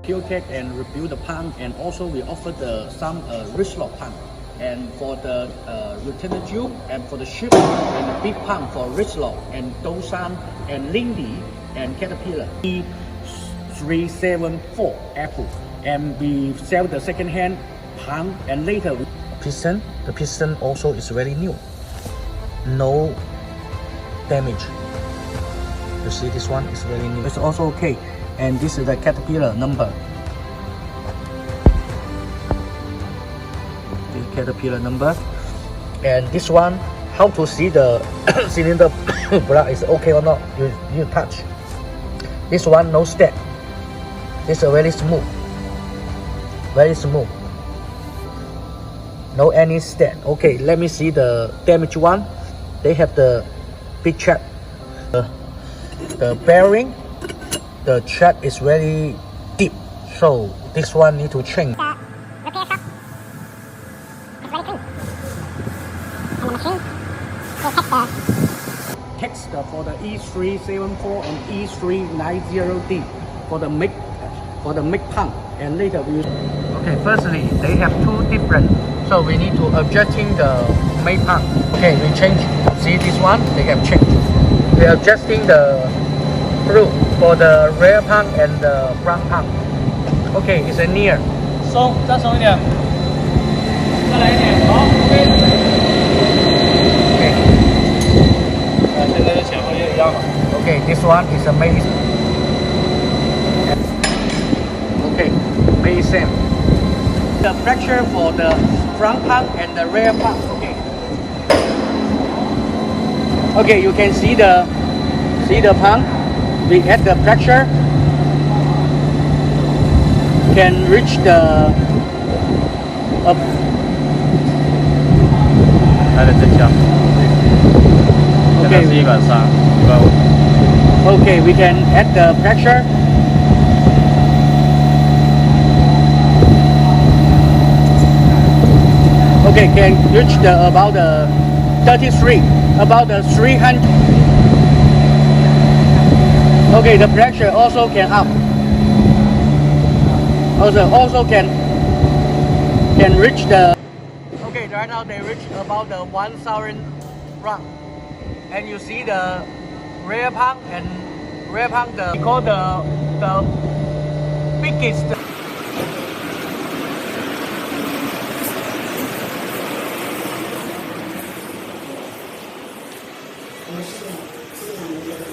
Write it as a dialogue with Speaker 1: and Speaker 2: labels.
Speaker 1: Kyotechs and rebuild the pump, and also we offer some wrist lock pump. And for the retainer tube and for the ship and the big pump for wrist lock and Dosan and Lindy and Caterpillar. E374 Apple, and we sell the second hand pump, and later we piston. The piston also is very new, no damage. You see this one is very new. It's also okay. And this is the Caterpillar number. The Caterpillar number. And this one, how to see the cylinder block is okay or not? You touch. This one no step. This is very smooth. Very smooth. No any step. Okay, let me see the damaged one. They have the big check. The bearing. The track is very deep, so this one need to change.
Speaker 2: Repair shop is very clean. And the machine will take
Speaker 1: Text for the E374 and E390D for the make pump, and later we. Okay, firstly they have two different, so we need to adjusting the make pump. Okay, we change. See this one, they have changed. We are adjusting the screw for the rear pump and the front pump. Okay, it's a near.
Speaker 3: 松，再松一点，再来一点，好，OK。
Speaker 1: Okay.
Speaker 3: 现在的前后也一样了。
Speaker 1: Okay, this one is a main. Okay, main same. The pressure for the front pump and the rear pump. Okay. Okay, you can see the pump. We add the pressure, can reach the up.
Speaker 3: 它的增强，现在是130、150。
Speaker 1: Okay, we can add the pressure. Okay, can reach the about the 33, about the 300. Okay, the pressure also can up. Also can reach the. Okay, right now they reach about the 1,000 run, and you see the rear pump and rear pump. We call the biggest.